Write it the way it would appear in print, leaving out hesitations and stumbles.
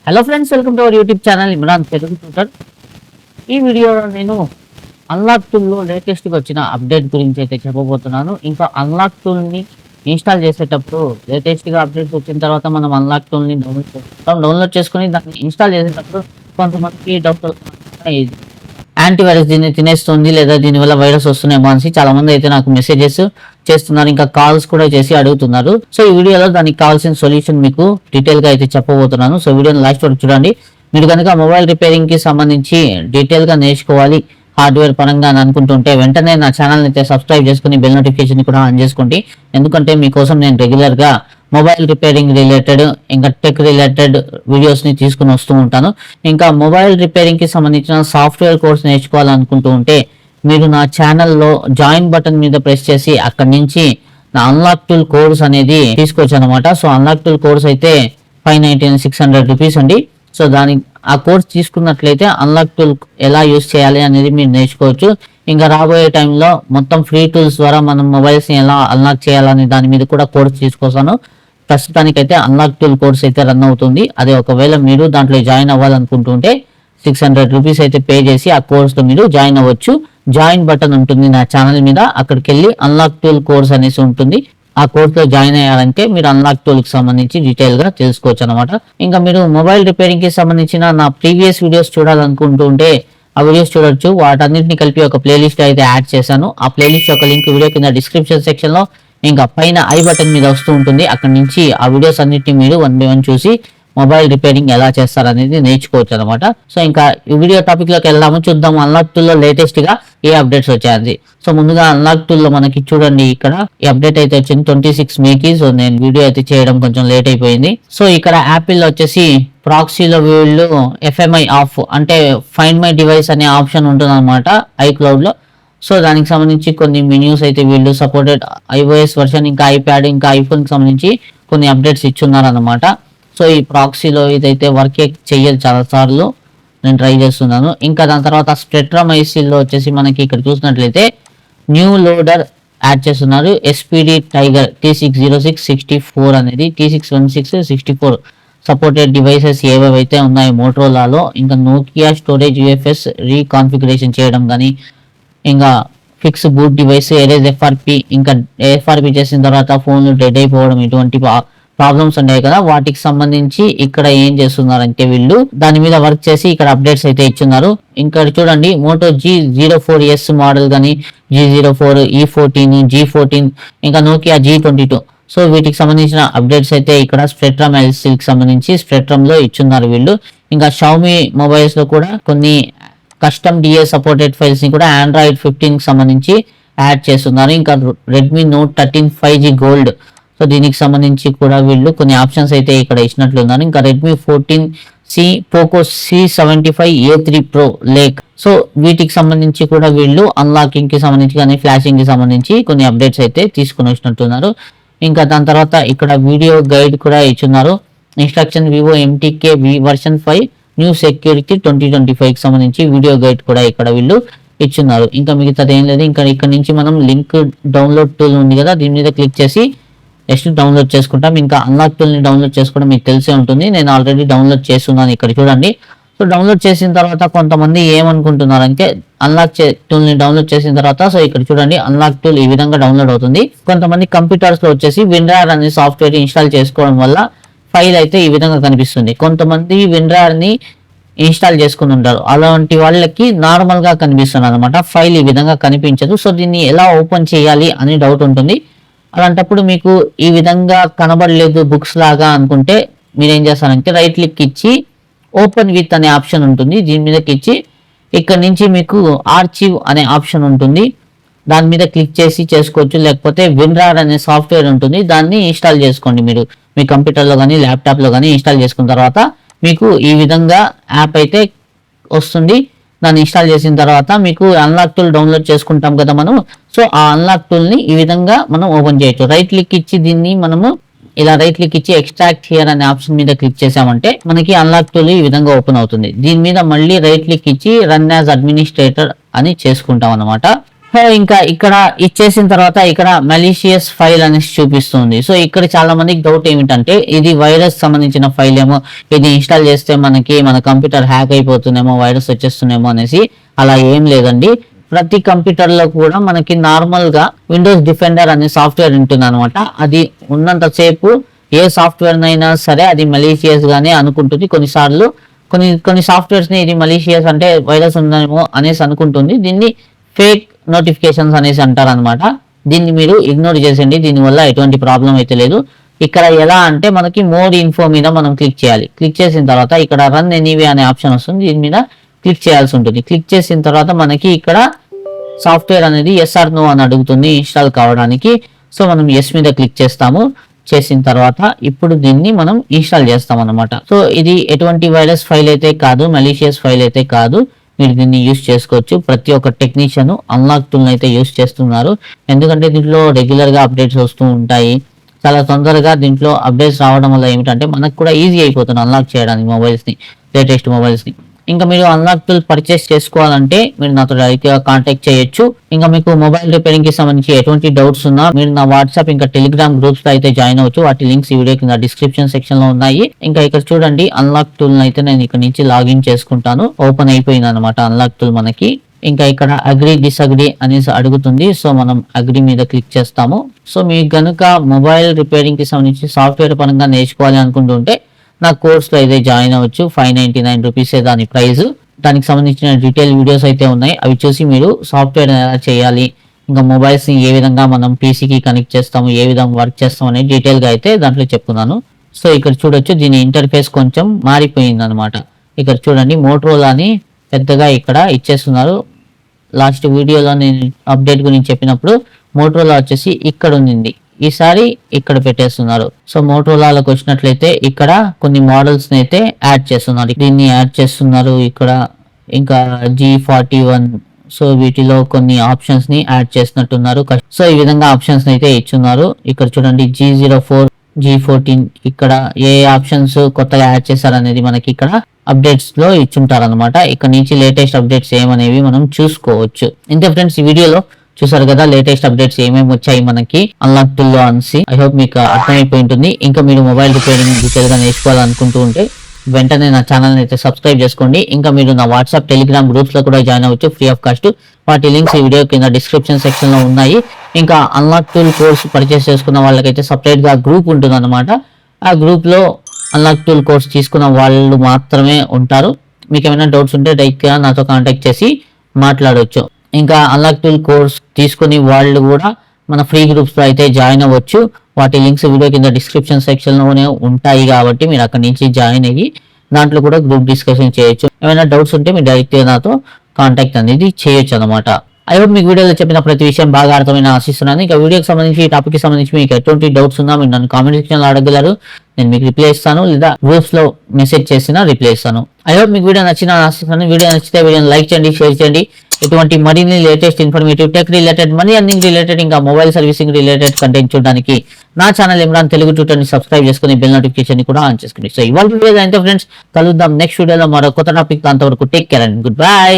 Hello friends, welcome to our YouTube channel Imran Telugu tutor. ఈ వీడియోలో నేను అన్లాక్ టూల్లో లేటెస్ట్గా వచ్చిన అప్డేట్ గురించి అయితే చెప్పబోతున్నాను. ఇంకా అన్లాక్ టూల్ని ఇన్స్టాల్ చేసేటప్పుడు లేటెస్ట్గా అప్డేట్స్ వచ్చిన తర్వాత మనం అన్లాక్ టూల్ని డౌన్లోడ్ చేసుకుని దాన్ని ఇన్స్టాల్ చేసేటప్పుడు కొంతమందికి డౌట్ యాంటీవైరస్ దీన్ని తినేస్తుంది లేదా దీనివల్ల వైరస్ వస్తున్నాయేమో అని చాలా మంది అయితే నాకు మెసేజెస్ చేస్తున్నారు, ఇంకా కాల్స్ కూడా చేసి అడుగుతున్నారు. సో ఈ వీడియోలో దానికి కావాల్సిన సొల్యూషన్ మీకు డీటెయిల్ గా అయితే చెప్పబోతున్నాను. సో వీడియోని లాస్ట్ వరకు చూడండి. మీరు కనుక మొబైల్ రిపేరింగ్ కి సంబంధించి డీటెయిల్ గా నేర్చుకోవాలి హార్డ్వేర్ పరంగా అని అనుకుంటుంటే వెంటనే నా ఛానల్ అయితే సబ్స్క్రైబ్ చేసుకుని బెల్ నోటిఫికేషన్ కూడా ఆన్ చేసుకోండి. ఎందుకంటే మీకోసం నేను రెగ్యులర్ గా మొబైల్ రిపేరింగ్ రిలేటెడ్ ఇంకా టెక్ రిలేటెడ్ వీడియోస్ ని తీసుకుని వస్తూ ఉంటాను. ఇంకా మొబైల్ రిపేరింగ్ కి సంబంధించిన సాఫ్ట్వేర్ కోర్స్ నేర్చుకోవాలనుకుంటూ ఉంటే మీరు నా ఛానల్లో జాయిన్ బటన్ మీద ప్రెస్ చేసి అక్కడి నుంచి నా అన్లాక్ టూల్ కోర్స్ అనేది తీసుకోవచ్చు అనమాట. సో అన్లాక్ టూల్ కోర్స్ అయితే 599 600 రూపీస్ అండి. సో ఆ కోర్స్ తీసుకున్నట్లయితే అన్లాక్ టూల్ ఎలా యూస్ చేయాలి అనేది మీరు నేర్చుకోవచ్చు. ఇంకా రాబోయే టైంలో మొత్తం ఫ్రీ టూల్స్ ద్వారా మనం మొబైల్స్ ని ఎలా అన్లాక్ చేయాలనే దాని మీద కూడా కోర్స్ తీసుకొస్తాను. ప్రస్తుతానికైతే అన్లాక్ టూల్ కోర్స్ అయితే రన్ అవుతుంది. అదే ఒకవేళ మీరు దాంట్లో జాయిన్ అవ్వాలనుకుంటుంటే 600 రూపీస్ అయితే పే చేసి ఆ కోర్స్ లో మీరు జాయిన్ అవ్వచ్చు. జాయిన్ బటన్ ఉంటుంది నా ఛానల్ మీద, అక్కడికి వెళ్ళి అన్లాక్ టూల్ కోర్స్ అనేసి ఉంటుంది. ఆ కోర్స్ లో జాయిన్ అయ్యారంటే మీరు అన్లాక్ టూల్ కి సంబంధించి డీటెయిల్ గా తెలుసుకోవచ్చు అనమాట. ఇంకా మీరు మొబైల్ రిపేరింగ్ కి సంబంధించిన నా ప్రీవియస్ వీడియోస్ చూడాలనుకుంటుంటే ఆ వీడియోస్ చూడొచ్చు. వాటన్నిటిని కలిపి ఒక ప్లేలిస్ట్ అయితే యాడ్ చేశాను. ఆ ప్లేలిస్ట్ యొక్క లింక్ వీడియో కింద డిస్క్రిప్షన్ సెక్షన్ లో ఇంకా పైన ఐ బటన్ మీద వస్తూ ఉంటుంది. అక్కడ నుంచి ఆ వీడియోస్ అన్నిటిని మీరు 1 by 1 చూసి మొబైల్ రిపేరింగ్ ఎలా చేస్తారనేది నేర్చుకోవచ్చు అనమాట. సో ఇంకా ఈ వీడియో టాపిక్ లోకి వెళ్దాము, చూద్దాం అన్లాక్ టూల్ లో లేటెస్ట్ గా ఏ అప్డేట్స్ వచ్చాయి. సో ముందుగా అన్లాక్ టూల్ లో మనకి చూడండి, ఇక్కడ ఈ అప్డేట్ అయితే వచ్చింది 26 మేకి. సో నేను వీడియో అయితే చేయడం కొంచెం లేట్ అయిపోయింది. సో ఇక్కడ యాపిల్ వచ్చేసి ప్రాక్సీలో వీళ్ళు FMI ఆఫ్ అంటే ఫైండ్ మై డివైస్ అనే ఆప్షన్ ఉంటుంది అనమాట ఐక్లౌడ్ లో. సో దానికి సంబంధించి కొన్ని మెన్యూస్ అయితే వీళ్ళు సపోర్టెడ్ iOS వర్షన్ ఇంకా ఐప్యాడ్ ఇంకా ఐఫోన్ కి సంబంధించి కొన్ని అప్డేట్స్ ఇచ్చున్నారు అనమాట. సో ఈ ప్రాక్సీలో ఇదైతే వర్క్ చెయ్యదు, చాలా సార్లు నేను ట్రై చేస్తున్నాను. ఇంకా దాని తర్వాత స్పెక్ట్రమ్ ఐసీలో వచ్చేసి మనకి ఇక్కడ చూసినట్లయితే న్యూ లోడర్ యాడ్ చేస్తున్నారు. SPD టైగర్ T606-64 అనేది T616-64 సపోర్టెడ్ డివైసెస్ ఏవేవైతే ఉన్నాయో మోటరోలాలో, ఇంకా నోకియా స్టోరేజ్ UFS రీకాన్ఫిగరేషన్ చేయడం కానీ, ఇంకా fix boot device erase FRP, ఇంకా FRP చేసిన తర్వాత ఫోన్లు డెడ్ అయిపోవడం ఇటువంటి ప్రాబ్లమ్స్ ఉన్నాయి కదా, వాటికి సంబంధించి ఇక్కడ ఏం చేస్తున్నారంటే వీళ్ళు దాని మీద వర్క్ చేసి ఇక్కడ అప్డేట్స్ అయితే ఇచ్చున్నారు. ఇంకా చూడండి మోటో G04S మోడల్ కానీ G04, E14, G14 ఇంకా నోకియా G22. సో వీటికి సంబంధించిన అప్డేట్స్ అయితే ఇక్కడ స్పెక్ట్రమ్ ఎల్సీకి సంబంధించి స్పెక్ట్రమ్ లో ఇచ్చున్నారు వీళ్ళు. ఇంకా షామీ మొబైల్స్ లో కూడా కొన్ని కస్టమ్ DA సపోర్టెడ్ ఫైల్స్ ని కూడా Android 15 కి సంబంధించి యాడ్ చేస్తున్నారు. ఇంకా Redmi Note 13 5G gold, so దీనికి సంబంధించి కూడా వీళ్ళు కొన్ని ఆప్షన్స్ అయితే ఇక్కడ ఇచ్చినట్లున్నారు. ఇంకా Redmi 14C, Poco C75A3 Pro lake, so వీటికి సంబంధించి కూడా వీళ్ళు అన్లాకింగ్ కి సంబంధించి కానీ ఫ్లాషింగ్ కి సంబంధించి కొన్ని అప్డేట్స్ అయితే తీసుకుని వచ్చినట్టున్నారు. ఇంకా దాని తర్వాత ఇక్కడ వీడియో గైడ్ కూడా ఇచ్చున్నారు. Instruction Vivo MTK version 5 new security 2025 కి సంబంధించి వీడియో గైడ్ కూడా ఇక్కడ వీళ్ళు ఇచ్చున్నారు. ఇంకా మిగతాది ఏం లేదు. ఇంకా ఇక్కడ నుంచి మనం లింక్ డౌన్లోడ్ టూల్ ఉంది కదా, దీని మీద క్లిక్ చేసి నెక్స్ట్ డౌన్లోడ్ చేసుకుంటాం. ఇంకా అన్లాక్ టూల్ ని డౌన్లోడ్ చేసుకోవడం మీకు తెలిసే ఉంటుంది, నేను ఆల్రెడీ డౌన్లోడ్ చేస్తున్నాను. ఇక్కడ చూడండి. సో డౌన్లోడ్ చేసిన తర్వాత కొంతమంది ఏమనుకుంటున్నారంటే అన్లాక్ టూల్ ని డౌన్లోడ్ చేసిన తర్వాత, సో ఇక్కడ చూడండి అన్లాక్ టూల్ ఈ విధంగా డౌన్లోడ్ అవుతుంది. కొంతమంది కంప్యూటర్స్ లో వచ్చేసి WinRAR అనే సాఫ్ట్వేర్ ఇన్స్టాల్ చేసుకోవడం వల్ల ఫైల్ అయితే ఈ విధంగా కనిపిస్తుంది. కొంతమంది WinRAR ని ఇన్స్టాల్ చేసుకుని ఉంటారు, అలాంటి వాళ్ళకి నార్మల్ గా కనిపిస్తుంది అనమాట, ఫైల్ ఈ విధంగా కనిపించదు. సో దీన్ని ఎలా ఓపెన్ చేయాలి అని డౌట్ ఉంటుంది. అలాంటప్పుడు మీకు ఈ విధంగా కనబడలేదు బుక్స్ లాగా అనుకుంటే మీరేం చేస్తారంటే రైట్ క్లిక్ ఇచ్చి ఓపెన్ విత్ అనే ఆప్షన్ ఉంటుంది, దీని మీదకి ఇచ్చి ఇక్కడ నుంచి మీకు ఆర్చివ్ అనే ఆప్షన్ ఉంటుంది, దాని మీద క్లిక్ చేసి చేసుకోవచ్చు. లేకపోతే WinRAR అనే సాఫ్ట్వేర్ ఉంటుంది, దాన్ని ఇన్స్టాల్ చేసుకోండి. మీరు మీ కంప్యూటర్లో కానీ ల్యాప్టాప్లో కానీ ఇన్స్టాల్ చేసుకున్న తర్వాత మీకు ఈ విధంగా యాప్ అయితే వస్తుంది. దాన్ని ఇన్స్టాల్ చేసిన తర్వాత మీకు అన్లాక్ టూల్ డౌన్లోడ్ చేసుకుంటాం కదా మనం, సో ఆ అన్లాక్ టూల్ ని ఈ విధంగా మనం ఓపెన్ చేయొచ్చు. రైట్ క్లిక్ ఇచ్చి దీన్ని మనము ఇలా రైట్ క్లిక్ ఇచ్చి ఎక్స్ట్రాక్ట్ హియర్ అనే ఆప్షన్ మీద క్లిక్ చేసామంటే మనకి అన్లాక్ టూల్ ఈ విధంగా ఓపెన్ అవుతుంది. దీని మీద మళ్ళీ రైట్ క్లిక్ ఇచ్చి రన్ యాజ్ అడ్మినిస్ట్రేటర్ అని చేసుకుంటాం అనమాట. సో ఇంకా ఇక్కడ ఇచ్చేసిన తర్వాత ఇక్కడ మలీషియస్ ఫైల్ అనేసి చూపిస్తుంది. సో ఇక్కడ చాలా మందికి డౌట్ ఏమిటంటే ఇది వైరస్ సంబంధించిన ఫైల్ ఏమో, ఇది ఇన్స్టాల్ చేస్తే మనకి మన కంప్యూటర్ హ్యాక్ అయిపోతుందేమో, వైరస్ వచ్చేస్తుందేమో అనేసి. అలా ఏం లేదండి. ప్రతి కంప్యూటర్ లో కూడా మనకి నార్మల్ గా విండోస్ డిఫెండర్ అనే సాఫ్ట్వేర్ ఉంటుంది అనమాట. అది ఉన్నంత సేపు ఏ సాఫ్ట్వేర్ అయినా సరే అది మలీషియస్ గానే అనుకుంటుంది. కొన్నిసార్లు కొన్ని సాఫ్ట్వేర్స్ ని ఇది మలీషియస్ అంటే వైరస్ ఉందేమో అనేసి అనుకుంటుంది. దీన్ని ఫేక్ నోటిఫికేషన్స్ అనేసి అంటారు అనమాట. దీన్ని మీరు ఇగ్నోర్ చేసేయండి, దీనివల్ల ఎటువంటి ప్రాబ్లం అయితే లేదు. ఇక్కడ ఎలా అంటే మనకి మోర్ ఇన్ఫో మీద మనం క్లిక్ చేయాలి. క్లిక్ చేసిన తర్వాత ఇక్కడ రన్ ఎనీవే అనే ఆప్షన్ వస్తుంది, దీని మీద క్లిక్ చేయాల్సి ఉంటుంది. క్లిక్ చేసిన తర్వాత మనకి ఇక్కడ సాఫ్ట్వేర్ అనేది ఎస్ ఆర్ నో అని అడుగుతుంది ఇన్స్టాల్ కావడానికి. సో మనం ఎస్ మీద క్లిక్ చేస్తాము. చేసిన తర్వాత ఇప్పుడు దీన్ని మనం ఇన్స్టాల్ చేస్తాం అనమాట. సో ఇది ఎటువంటి వైరస్ ఫైల్ అయితే కాదు, మలీషియస్ ఫైల్ అయితే కాదు. మీరు దీన్ని యూస్ చేసుకోవచ్చు. ప్రతి ఒక్క టెక్నీషియన్ అన్లాక్ టూల్ అయితే యూస్ చేస్తున్నారు. ఎందుకంటే దీంట్లో రెగ్యులర్ గా అప్డేట్స్ వస్తూ ఉంటాయి. చాలా తొందరగా దీంట్లో అప్డేట్స్ రావడం వల్ల ఏమిటంటే మనకు కూడా ఈజీ అయిపోతుంది అన్లాక్ చేయడానికి మొబైల్స్ ని, లేటెస్ట్ మొబైల్స్ ని. ఇంకా మీరు అన్లాక్ టూల్ పర్చేస్ చేసుకోవాలంటే మీరు నాతో డైరెక్ట్ గా కాంటాక్ట్ చేయొచ్చు. ఇంకా మీకు మొబైల్ రిపేరింగ్ కి సంబంధించి ఎటువంటి డౌట్స్ ఉన్నా మీరు నా వాట్సాప్ ఇంకా టెలిగ్రామ్ గ్రూప్స్ లో అయితే జాయిన్ అవ్వచ్చు. వాటి లింక్స్ ఈ వీడియో కింద డిస్క్రిప్షన్ సెక్షన్ లో ఉన్నాయి. ఇంకా ఇక్కడ చూడండి అన్లాక్ టూల్ అయితే నేను ఇక్కడ నుంచి లాగిన్ చేసుకుంటాను. ఓపెన్ అయిపోయింది అనమాట అన్లాక్ టూల్ మనకి. ఇంకా ఇక్కడ అగ్రీ డిసగ్రీ అనేసి అడుగుతుంది. సో మనం అగ్రీ మీద క్లిక్ చేస్తాము. సో మీకు గనుక మొబైల్ రిపేరింగ్ కి సంబంధించి సాఫ్ట్వేర్ పరంగా నేర్చుకోవాలి అనుకుంటుంటే నా కోర్స్ లో అయితే జాయిన్ అవ్వచ్చు. 599 రూపీసే దాని ప్రైస్. దానికి సంబంధించిన డీటెయిల్ వీడియోస్ అయితే ఉన్నాయి. అవి చూసి మీరు సాఫ్ట్వేర్ ఎలా చేయాలి, ఇంకా మొబైల్స్ ని ఏ విధంగా మనం పీసీకి కనెక్ట్ చేస్తాము, ఏ విధంగా వర్క్ చేస్తాం అనేది డీటెయిల్ గా అయితే దాంట్లో చెప్పుకున్నాను. సో ఇక్కడ చూడొచ్చు దీని ఇంటర్ఫేస్ కొంచెం మారిపోయింది అనమాట. ఇక్కడ చూడండి మోటరోలా అని పెద్దగా ఇక్కడ ఇచ్చేస్తున్నారు. లాస్ట్ వీడియోలో నేను అప్డేట్ గురించి చెప్పినప్పుడు మోటరోలా వచ్చేసి ఇక్కడ ఉంది, ఈసారి ఇక్కడ పెట్టేస్తున్నారు. సో మోటరోలాలకు వచ్చినట్లయితే ఇక్కడ కొన్ని మోడల్స్ ని అయితే యాడ్ చేస్తున్నారు. దీన్ని యాడ్ చేస్తున్నారు ఇక్కడ. ఇంకా G41. సో వీటిలో కొన్ని ఆప్షన్స్ ని యాడ్ చేసినట్టున్నారు. సో ఈ విధంగా ఆప్షన్స్ అయితే ఇచ్చున్నారు. ఇక్కడ చూడండి G04, G14 ఇక్కడ ఏ ఆప్షన్స్ కొత్తగా యాడ్ చేశారనేది మనకి ఇక్కడ అప్డేట్స్ లో ఇచ్చుంటారు అనమాట. ఇక్కడ నుంచి లేటెస్ట్ అప్డేట్స్ ఏమనేవి మనం చూసుకోవచ్చు. ఇంతే ఫ్రెండ్స్, ఈ వీడియోలో చూసారు కదా లేటెస్ట్ అప్డేట్స్ ఏమేమి వచ్చాయి మనకి అన్లాక్ టూల్ లో అనేసి. ఐ హోప్ మీకు అర్థమైపోయి ఉంటుంది. ఇంకా మీరు మొబైల్ రిపేరింగ్ డీటెయిల్ గా నేర్చుకోవాలనుకుంటూ ఉంటే వెంటనే నా ఛానల్ అయితే సబ్స్క్రైబ్ చేసుకోండి. ఇంకా మీరు నా వాట్సాప్ టెలిగ్రామ్ గ్రూప్స్ లో కూడా జాయిన్ అవ్వచ్చు ఫ్రీ ఆఫ్ కాస్ట్. వాటి లింక్స్ ఈ వీడియో కింద డిస్క్రిప్షన్ సెక్షన్ లో ఉన్నాయి. ఇంకా అన్లాక్ టూల్ కోర్స్ పర్చేస్ చేసుకున్న వాళ్ళకైతే సపరేట్ గా గ్రూప్ ఉంటుంది అనమాట. ఆ గ్రూప్ లో అన్లాక్ టూల్ కోర్స్ తీసుకున్న వాళ్ళు మాత్రమే ఉంటారు. మీకు ఏమైనా డౌట్స్ ఉంటే డైరెక్ట్ గా నాతో కాంటాక్ట్ చేసి మాట్లాడవచ్చు. ఇంకా అన్లాక్ టూల్ కోర్స్ తీసుకుని వాళ్ళు కూడా మన ఫ్రీ గ్రూప్స్ లో అయితే జాయిన్ అవ్వచ్చు. వాటి లింక్స్ వీడియో కింద డిస్క్రిప్షన్ సెక్షన్ లోనే ఉంటాయి కాబట్టి మీరు అక్కడి నుంచి జాయిన్ అయ్యి దాంట్లో కూడా గ్రూప్ డిస్కషన్ చేయొచ్చు. ఏమైనా డౌట్స్ ఉంటే మీరు డైరెక్ట్ గా నాతో కాంటాక్ట్ అనేది చేయొచ్చు అనమాట. ఐ హోప్ మీకు వీడియోలో చెప్పిన ప్రతి విషయం బాగా అర్థమైన ఆశిస్తున్నాను. ఇంకా వీడియోకి సంబంధించి ఈ టాపిక్ కి సంబంధించి మీకు ఎటువంటి డౌట్స్ ఉన్నా మీరు నన్ను కామెంట్ సెక్షన్ లో అడగలరు. నేను మీకు రిప్లై ఇస్తాను, లేదా గ్రూప్స్ లో మెసేజ్ చేసినా రిప్లై ఇస్తాను. ఐ హోప్ మీకు వీడియో నచ్చిన ఆశిస్తున్నాను. వీడియో నచ్చితే వీడియోని లైక్ చేయండి, షేర్ చేయండి. ఇటువంటి మరిన్ని latest informative tech related, money earning related, ఇంకా మొబైల్ సర్వీసింగ్ రిలేటెడ్ కంటెంట్ చూడడానికి నా ఛానల్ ఇమ్రాన్ తెలుగు ట్యూటర్ ని సబ్స్క్రైబ్ చేసుకుని బెల్ నోటిఫికేషన్ ని కూడా ఆన్ చేసుకోండి. సో ఇవాళ వీడియో అయితే ఫ్రెండ్స్ కలుద్దాం నెక్స్ట్ వీడియోలో మరో కొత్త టాపిక్. అంతవరకు take care and good bye.